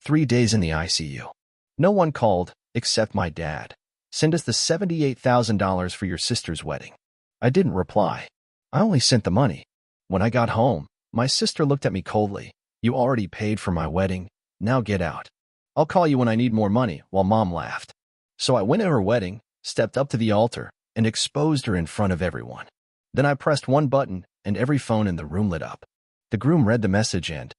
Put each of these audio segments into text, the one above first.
3 days in the ICU. No one called, except my dad. Send us the $78,000 for your sister's wedding. I didn't reply. I only sent the money. When I got home, my sister looked at me coldly. You already paid for my wedding. Now get out. I'll call you when I need more money, while Mom laughed. So I went to her wedding, stepped up to the altar, and exposed her in front of everyone. Then I pressed one button, and every phone in the room lit up. The groom read the message and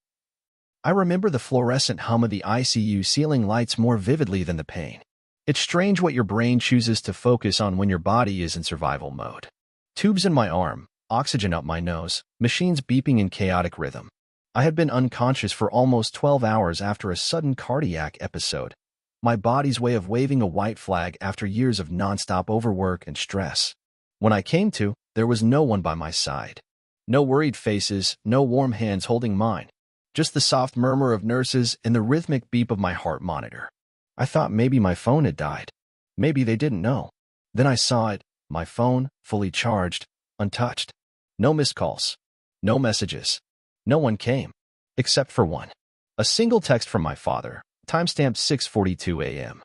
I remember the fluorescent hum of the ICU ceiling lights more vividly than the pain. It's strange what your brain chooses to focus on when your body is in survival mode. Tubes in my arm, oxygen up my nose, machines beeping in chaotic rhythm. I had been unconscious for almost 12 hours after a sudden cardiac episode, my body's way of waving a white flag after years of nonstop overwork and stress. When I came to, there was no one by my side. No worried faces, no warm hands holding mine. Just the soft murmur of nurses and the rhythmic beep of my heart monitor. I thought maybe my phone had died. Maybe they didn't know. Then I saw it, my phone, fully charged, untouched. No missed calls. No messages. No one came. Except for one. A single text from my father, timestamped 6:42 a.m.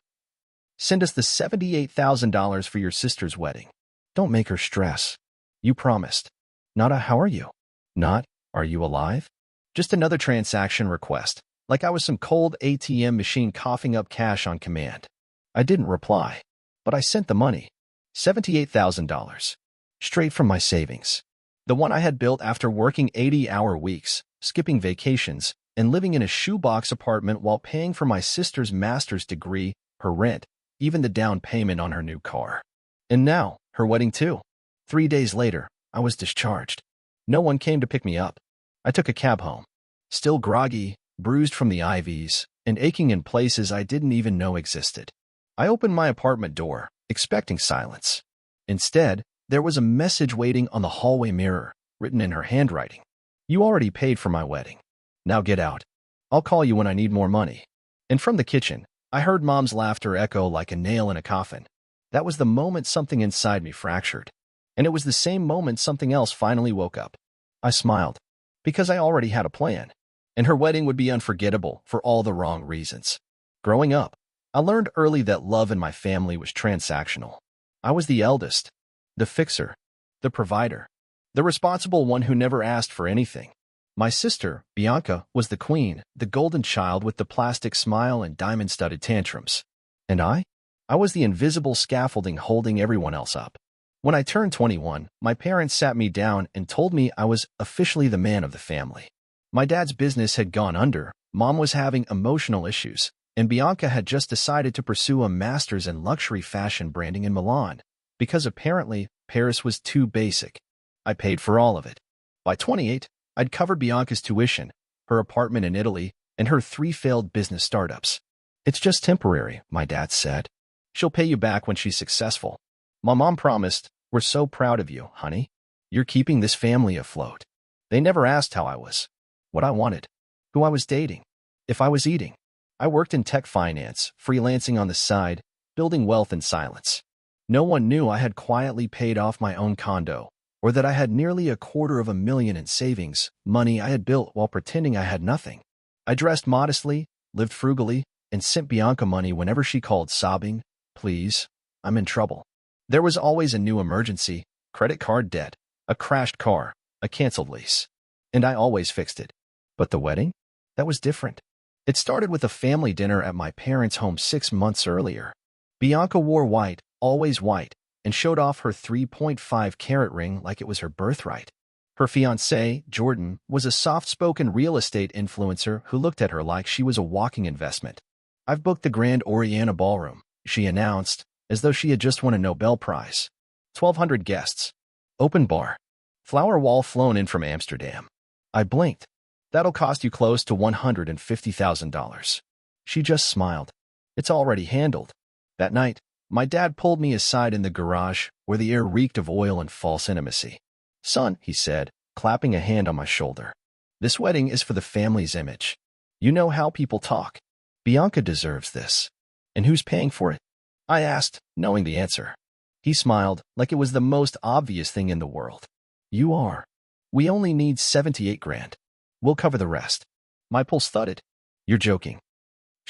Send us the $78,000 for your sister's wedding. Don't make her stress. You promised. Not a how are you? Not, are you alive? Just another transaction request, like I was some cold ATM machine coughing up cash on command. I didn't reply, but I sent the money. $78,000. Straight from my savings. The one I had built after working 80-hour weeks, skipping vacations, and living in a shoebox apartment while paying for my sister's master's degree, her rent, even the down payment on her new car. And now, her wedding too. 3 days later, I was discharged. No one came to pick me up. I took a cab home. Still groggy, bruised from the IVs, and aching in places I didn't even know existed. I opened my apartment door, expecting silence. Instead, there was a message waiting on the hallway mirror, written in her handwriting. You already paid for my wedding. Now get out. I'll call you when I need more money. And from the kitchen, I heard Mom's laughter echo like a nail in a coffin. That was the moment something inside me fractured. And it was the same moment something else finally woke up. I smiled, because I already had a plan. And her wedding would be unforgettable for all the wrong reasons. Growing up, I learned early that love in my family was transactional. I was the eldest, the fixer, the provider, the responsible one who never asked for anything. My sister, Bianca, was the queen, the golden child with the plastic smile and diamond-studded tantrums. And I was the invisible scaffolding holding everyone else up. When I turned 21, my parents sat me down and told me I was officially the man of the family. My dad's business had gone under, Mom was having emotional issues, and Bianca had just decided to pursue a master's in luxury fashion branding in Milan, because apparently Paris was too basic. I paid for all of it. By 28, I'd covered Bianca's tuition, her apartment in Italy, and her 3 failed business startups. It's just temporary, my dad said. She'll pay you back when she's successful. My mom promised, we're so proud of you, honey. You're keeping this family afloat. They never asked how I was, what I wanted, who I was dating, if I was eating. I worked in tech finance, freelancing on the side, building wealth in silence. No one knew I had quietly paid off my own condo, or that I had nearly $250,000 in savings, money I had built while pretending I had nothing. I dressed modestly, lived frugally, and sent Bianca money whenever she called sobbing, please, I'm in trouble. There was always a new emergency, credit card debt, a crashed car, a canceled lease. And I always fixed it. But the wedding? That was different. It started with a family dinner at my parents' home 6 months earlier. Bianca wore white, always white, and showed off her 3.5-carat ring like it was her birthright. Her fiancé, Jordan, was a soft-spoken real estate influencer who looked at her like she was a walking investment. I've booked the Grand Oriana Ballroom, she announced, as though she had just won a Nobel Prize. 1,200 guests. Open bar. Flower wall flown in from Amsterdam. I blinked. That'll cost you close to $150,000. She just smiled. It's already handled. That night, my dad pulled me aside in the garage, where the air reeked of oil and false intimacy. Son, he said, clapping a hand on my shoulder. This wedding is for the family's image. You know how people talk. Bianca deserves this. And who's paying for it? I asked, knowing the answer. He smiled, like it was the most obvious thing in the world. You are. We only need $78,000. We'll cover the rest. My pulse thudded. You're joking.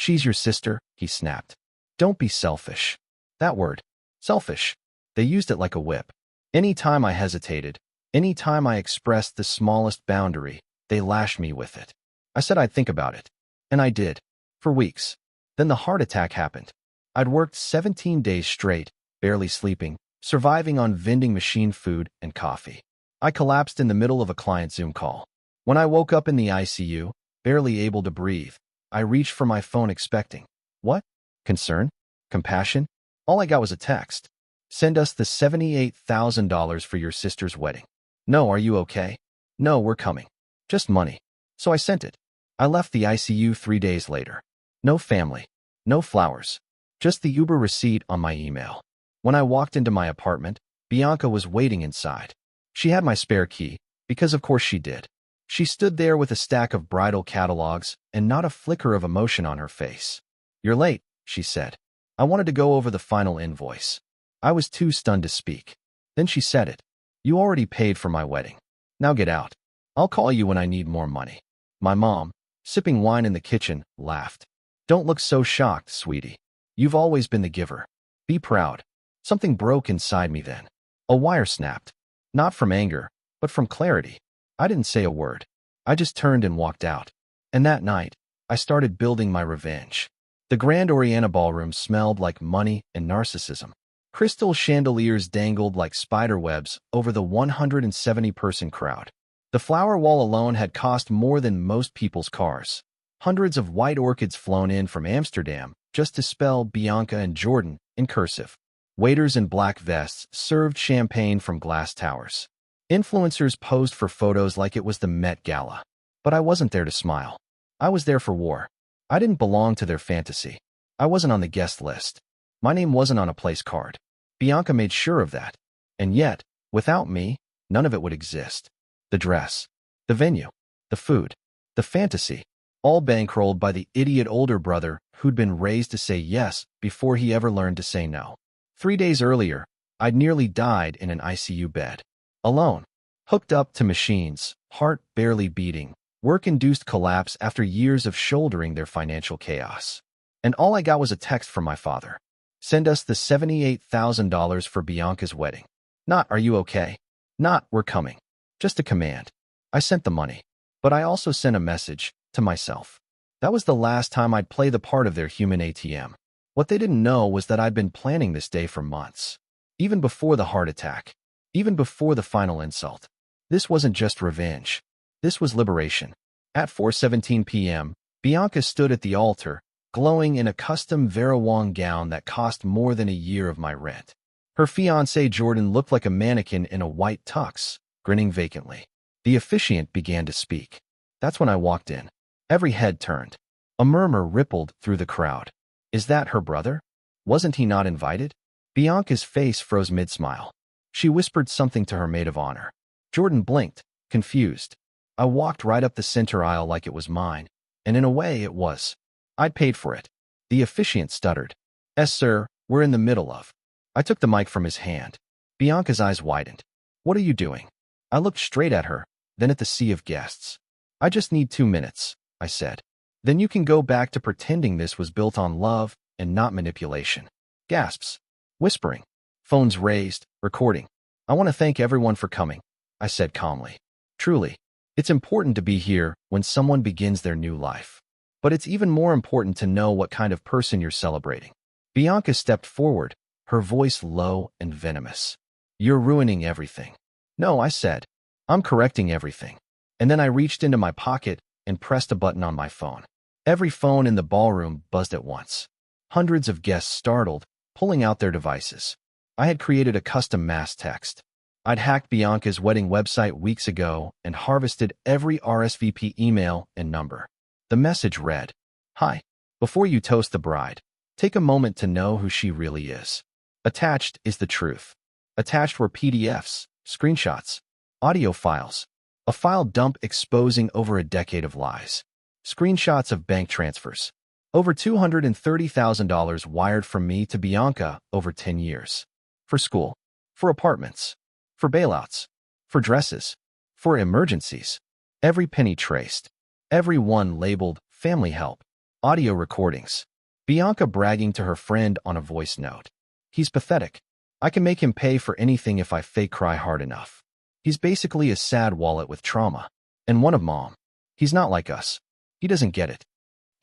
She's your sister, he snapped. Don't be selfish. That word, selfish. They used it like a whip. Any time I hesitated, any time I expressed the smallest boundary, they lashed me with it. I said I'd think about it. And I did. For weeks. Then the heart attack happened. I'd worked 17 days straight, barely sleeping, surviving on vending machine food and coffee. I collapsed in the middle of a client Zoom call. When I woke up in the ICU, barely able to breathe, I reached for my phone expecting. What? Concern? Compassion? All I got was a text. Send us the $78,000 for your sister's wedding. No, are you okay? No, we're coming. Just money. So I sent it. I left the ICU 3 days later. No family. No flowers. Just the Uber receipt on my email. When I walked into my apartment, Bianca was waiting inside. She had my spare key, because of course she did. She stood there with a stack of bridal catalogs and not a flicker of emotion on her face. You're late, she said. I wanted to go over the final invoice. I was too stunned to speak. Then she said it. You already paid for my wedding. Now get out. I'll call you when I need more money. My mom, sipping wine in the kitchen, laughed. Don't look so shocked, sweetie. You've always been the giver. Be proud. Something broke inside me then. A wire snapped. Not from anger, but from clarity. I didn't say a word. I just turned and walked out. And that night, I started building my revenge. The Grand Oriental Ballroom smelled like money and narcissism. Crystal chandeliers dangled like spider webs over the 170-person crowd. The flower wall alone had cost more than most people's cars. Hundreds of white orchids flown in from Amsterdam just to spell Bianca and Jordan in cursive. Waiters in black vests served champagne from glass towers. Influencers posed for photos like it was the Met Gala. But I wasn't there to smile. I was there for war. I didn't belong to their fantasy. I wasn't on the guest list. My name wasn't on a place card. Bianca made sure of that. And yet, without me, none of it would exist. The dress, the venue, the food, the fantasy, all bankrolled by the idiot older brother who'd been raised to say yes before he ever learned to say no. 3 days earlier, I'd nearly died in an ICU bed. Alone, hooked up to machines, heart barely beating, work-induced collapse after years of shouldering their financial chaos. And all I got was a text from my father. Send us the $78,000 for Bianca's wedding. Not, are you okay? Not, we're coming. Just a command. I sent the money. But I also sent a message to myself. That was the last time I'd play the part of their human ATM. What they didn't know was that I'd been planning this day for months. Even before the heart attack. Even before the final insult. This wasn't just revenge. This was liberation. At 4:17 p.m., Bianca stood at the altar, glowing in a custom Vera Wang gown that cost more than a year of my rent. Her fiancé Jordan looked like a mannequin in a white tux, grinning vacantly. The officiant began to speak. That's when I walked in. Every head turned. A murmur rippled through the crowd. Is that her brother? Wasn't he not invited? Bianca's face froze mid-smile. She whispered something to her maid of honor. Jordan blinked, confused. I walked right up the center aisle like it was mine, and in a way it was. I'd paid for it. The officiant stuttered. Yes, sir, we're in the middle of. I took the mic from his hand. Bianca's eyes widened. What are you doing? I looked straight at her, then at the sea of guests. I just need 2 minutes, I said. Then you can go back to pretending this was built on love and not manipulation. Gasps. Whispering. Phones raised, recording. I want to thank everyone for coming, I said calmly. Truly, it's important to be here when someone begins their new life. But it's even more important to know what kind of person you're celebrating. Bianca stepped forward, her voice low and venomous. You're ruining everything. No, I said. I'm correcting everything. And then I reached into my pocket and pressed a button on my phone. Every phone in the ballroom buzzed at once. Hundreds of guests startled, pulling out their devices. I had created a custom mass text. I'd hacked Bianca's wedding website weeks ago and harvested every RSVP email and number. The message read, Hi. Before you toast the bride, take a moment to know who she really is. Attached is the truth. Attached were PDFs, screenshots, audio files, a file dump exposing over a decade of lies, screenshots of bank transfers, over $230,000 wired from me to Bianca over 10 years. For school, for apartments, for bailouts, for dresses, for emergencies. Every penny traced, every one labeled family help. Audio recordings. Bianca bragging to her friend on a voice note. He's pathetic. I can make him pay for anything if I fake cry hard enough. He's basically a sad wallet with trauma. And one of mom. He's not like us. He doesn't get it.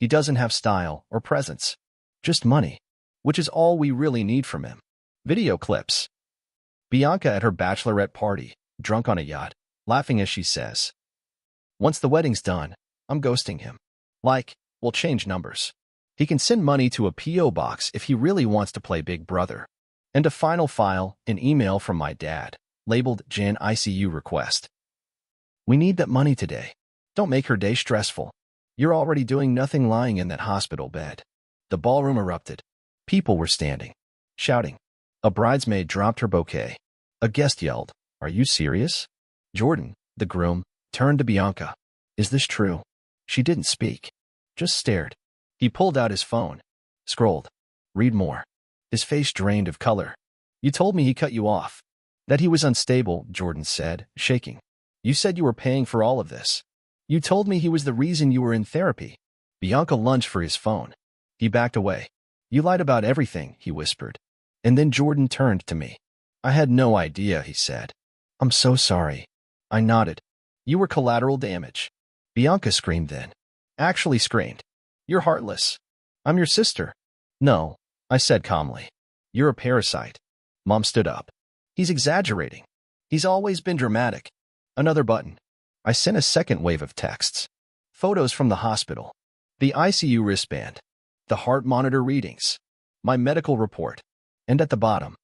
He doesn't have style or presence. Just money. Which is all we really need from him. Video clips. Bianca at her bachelorette party, drunk on a yacht, laughing as she says, "Once the wedding's done, I'm ghosting him. Like, we'll change numbers. He can send money to a P.O. box if he really wants to play Big Brother." And a final file, an email from my dad, labeled Jan ICU request. "We need that money today. Don't make her day stressful. You're already doing nothing lying in that hospital bed." The ballroom erupted. People were standing, shouting. A bridesmaid dropped her bouquet. A guest yelled, "Are you serious?" Jordan, the groom, turned to Bianca. "Is this true?" She didn't speak, just stared. He pulled out his phone, scrolled. Read more. His face drained of color. "You told me he cut you off. That he was unstable," Jordan said, shaking. "You said you were paying for all of this. You told me he was the reason you were in therapy." Bianca lunged for his phone. He backed away. "You lied about everything," he whispered. And then Jordan turned to me. "I had no idea," he said. "I'm so sorry." I nodded. "You were collateral damage." Bianca screamed then. Actually screamed. "You're heartless. I'm your sister." "No," I said calmly. "You're a parasite." Mom stood up. "He's exaggerating. He's always been dramatic." Another button. I sent a second wave of texts. Photos from the hospital. The ICU wristband. The heart monitor readings. My medical report. And at the bottom.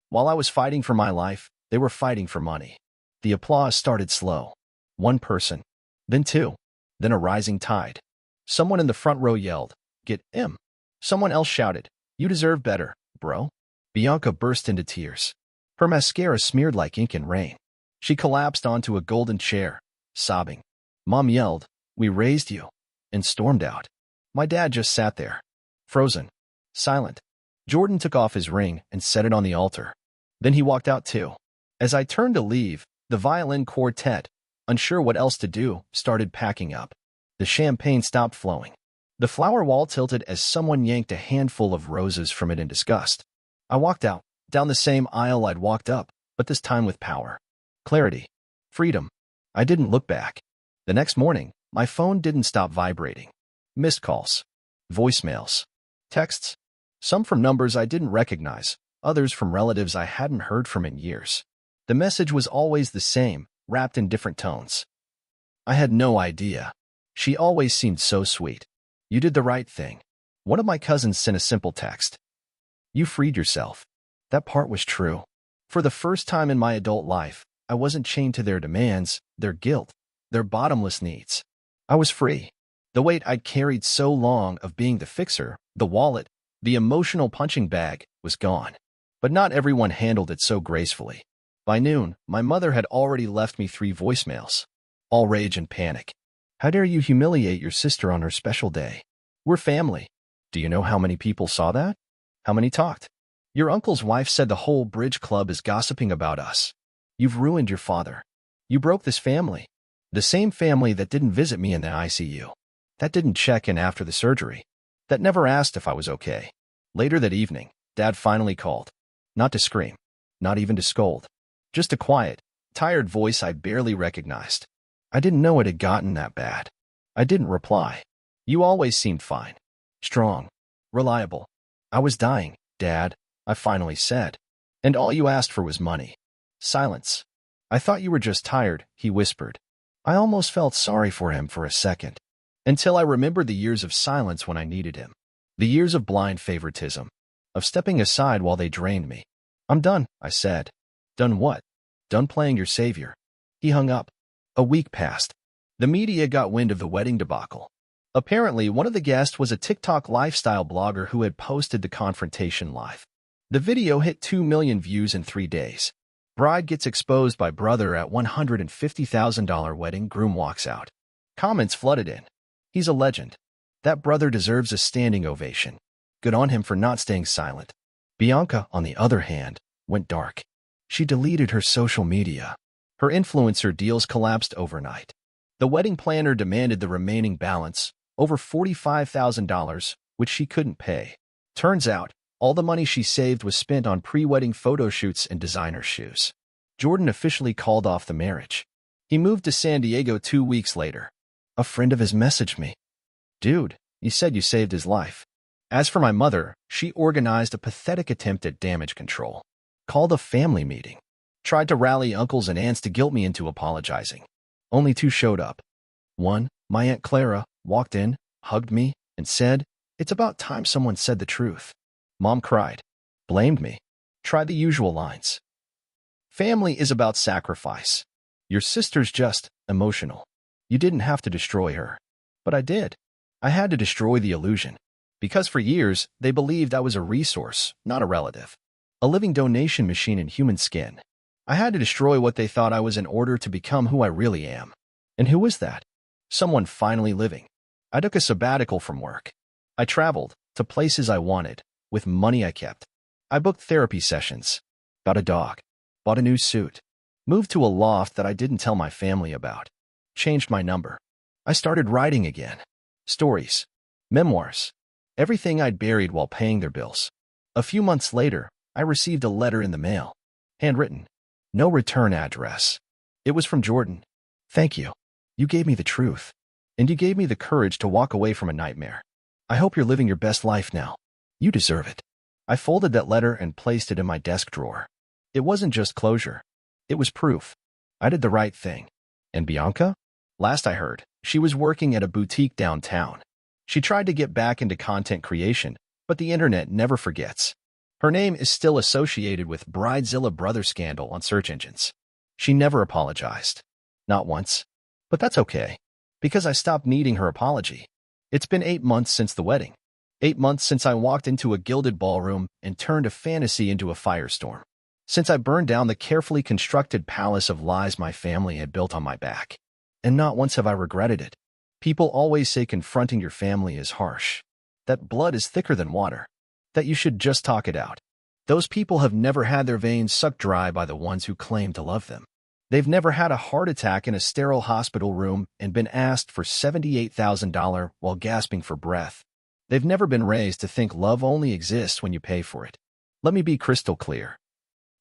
While I was fighting for my life, they were fighting for money. The applause started slow. One person. Then two. Then a rising tide. Someone in the front row yelled, "Get him." Someone else shouted, "You deserve better, bro." Bianca burst into tears. Her mascara smeared like ink in rain. She collapsed onto a golden chair, sobbing. Mom yelled, "We raised you," and stormed out. My dad just sat there, frozen, silent. Jordan took off his ring and set it on the altar. Then he walked out too. As I turned to leave, the violin quartet, unsure what else to do, started packing up. The champagne stopped flowing. The flower wall tilted as someone yanked a handful of roses from it in disgust. I walked out, down the same aisle I'd walked up, but this time with power. Clarity. Freedom. I didn't look back. The next morning, my phone didn't stop vibrating. Missed calls. Voicemails. Texts. Some from numbers I didn't recognize, others from relatives I hadn't heard from in years. The message was always the same, wrapped in different tones. I had no idea. She always seemed so sweet. "You did the right thing." One of my cousins sent a simple text. "You freed yourself." That part was true. For the first time in my adult life, I wasn't chained to their demands, their guilt, their bottomless needs. I was free. The weight I'd carried so long of being the fixer, the wallet, the emotional punching bag, was gone. But not everyone handled it so gracefully. By noon, my mother had already left me 3 voicemails. All rage and panic. "How dare you humiliate your sister on her special day? We're family. Do you know how many people saw that? How many talked? Your uncle's wife said the whole bridge club is gossiping about us. You've ruined your father. You broke this family. The same family that didn't visit me in the ICU. That didn't check in after the surgery. That never asked if I was okay." Later that evening, Dad finally called. Not to scream. Not even to scold. Just a quiet, tired voice I barely recognized. I didn't know it had gotten that bad. I didn't reply. "You always seemed fine. Strong. Reliable." "I was dying, Dad," I finally said. "And all you asked for was money." Silence. "I thought you were just tired," he whispered. I almost felt sorry for him for a second. Until I remembered the years of silence when I needed him. The years of blind favoritism. Of stepping aside while they drained me. "I'm done," I said. "Done what?" "Done playing your savior." He hung up. A week passed. The media got wind of the wedding debacle. Apparently, one of the guests was a TikTok lifestyle blogger who had posted the confrontation live. The video hit 2 million views in 3 days. Bride gets exposed by brother at $150,000 wedding, groom walks out. Comments flooded in. "He's a legend. That brother deserves a standing ovation. Good on him for not staying silent." Bianca, on the other hand, went dark. She deleted her social media. Her influencer deals collapsed overnight. The wedding planner demanded the remaining balance, over $45,000, which she couldn't pay. Turns out, all the money she saved was spent on pre-wedding photo shoots and designer shoes. Jordan officially called off the marriage. He moved to San Diego 2 weeks later. A friend of his messaged me. "Dude, you said you saved his life." As for my mother, she organized a pathetic attempt at damage control. Called a family meeting. Tried to rally uncles and aunts to guilt me into apologizing. Only 2 showed up. One, my Aunt Clara, walked in, hugged me, and said, "It's about time someone said the truth." Mom cried, blamed me, tried the usual lines. Family is about sacrifice. Your sister's just emotional. You didn't have to destroy her. But I did. I had to destroy the illusion. Because for years, they believed I was a resource, not a relative. A living donation machine in human skin. I had to destroy what they thought I was in order to become who I really am. And who was that? Someone finally living. I took a sabbatical from work. I traveled to places I wanted, with money I kept. I booked therapy sessions, got a dog, bought a new suit, moved to a loft that I didn't tell my family about, changed my number. I started writing again. Stories, memoirs, everything I'd buried while paying their bills. A few months later, I received a letter in the mail. Handwritten. No return address. It was from Jordan. "Thank you. You gave me the truth. And you gave me the courage to walk away from a nightmare. I hope you're living your best life now. You deserve it." I folded that letter and placed it in my desk drawer. It wasn't just closure. It was proof. I did the right thing. And Bianca? Last I heard, she was working at a boutique downtown. She tried to get back into content creation, but the internet never forgets. Her name is still associated with Bridezilla brother scandal on search engines. She never apologized. Not once. But that's okay, because I stopped needing her apology. It's been 8 months since the wedding. 8 months since I walked into a gilded ballroom and turned a fantasy into a firestorm. Since I burned down the carefully constructed palace of lies my family had built on my back. And not once have I regretted it. People always say confronting your family is harsh. That blood is thicker than water. That you should just talk it out. Those people have never had their veins sucked dry by the ones who claim to love them. They've never had a heart attack in a sterile hospital room and been asked for $78,000 while gasping for breath. They've never been raised to think love only exists when you pay for it. Let me be crystal clear.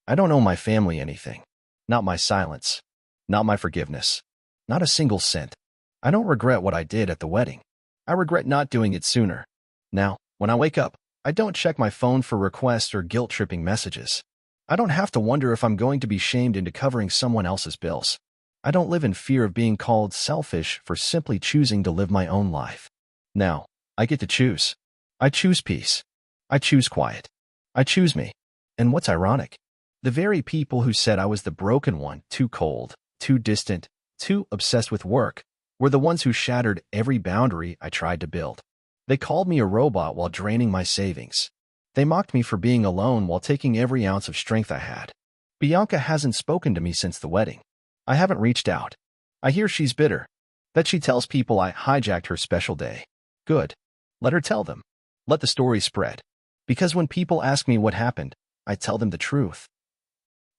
I don't owe my family anything. Not my silence. Not my forgiveness. Not a single cent. I don't regret what I did at the wedding. I regret not doing it sooner. Now, when I wake up, I don't check my phone for requests or guilt-tripping messages. I don't have to wonder if I'm going to be shamed into covering someone else's bills. I don't live in fear of being called selfish for simply choosing to live my own life. Now, I get to choose. I choose peace. I choose quiet. I choose me. And what's ironic? The very people who said I was the broken one, too cold, too distant, too obsessed with work, were the ones who shattered every boundary I tried to build. They called me a robot while draining my savings. They mocked me for being alone while taking every ounce of strength I had. Bianca hasn't spoken to me since the wedding. I haven't reached out. I hear she's bitter. That she tells people I hijacked her special day. Good. Let her tell them. Let the story spread. Because when people ask me what happened, I tell them the truth.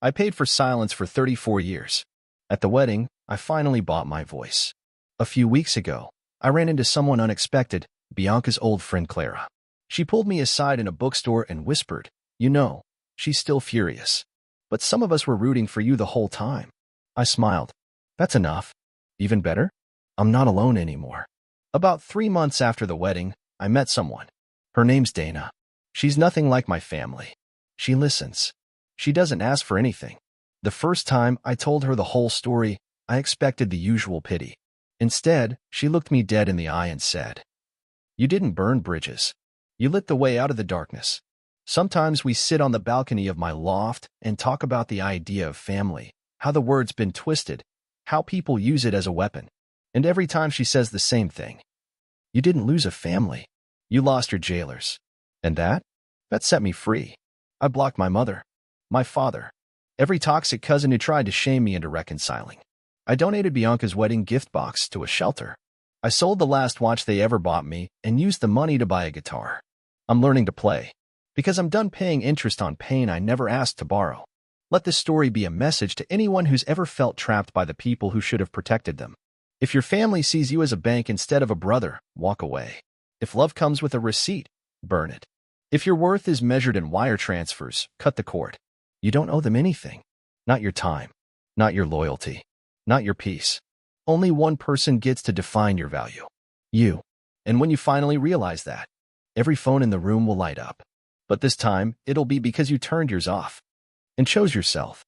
I paid for silence for 34 years. At the wedding, I finally bought my voice. A few weeks ago, I ran into someone unexpected, Bianca's old friend Clara. She pulled me aside in a bookstore and whispered, "You know, she's still furious. But some of us were rooting for you the whole time." I smiled. That's enough. Even better? I'm not alone anymore. About 3 months after the wedding, I met someone. Her name's Dana. She's nothing like my family. She listens. She doesn't ask for anything. The first time I told her the whole story, I expected the usual pity. Instead, she looked me dead in the eye and said, "You didn't burn bridges. You lit the way out of the darkness." Sometimes we sit on the balcony of my loft and talk about the idea of family, how the word's been twisted, how people use it as a weapon. And every time she says the same thing. You didn't lose a family. You lost your jailers. And that set me free. I blocked my mother, my father, every toxic cousin who tried to shame me into reconciling. I donated Bianca's wedding gift box to a shelter. I sold the last watch they ever bought me and used the money to buy a guitar. I'm learning to play, because I'm done paying interest on pain I never asked to borrow. Let this story be a message to anyone who's ever felt trapped by the people who should have protected them. If your family sees you as a bank instead of a brother, walk away. If love comes with a receipt, burn it. If your worth is measured in wire transfers, cut the cord. You don't owe them anything. Not your time. Not your loyalty. Not your peace. Only one person gets to define your value. You. And when you finally realize that, every phone in the room will light up. But this time, it'll be because you turned yours off and chose yourself.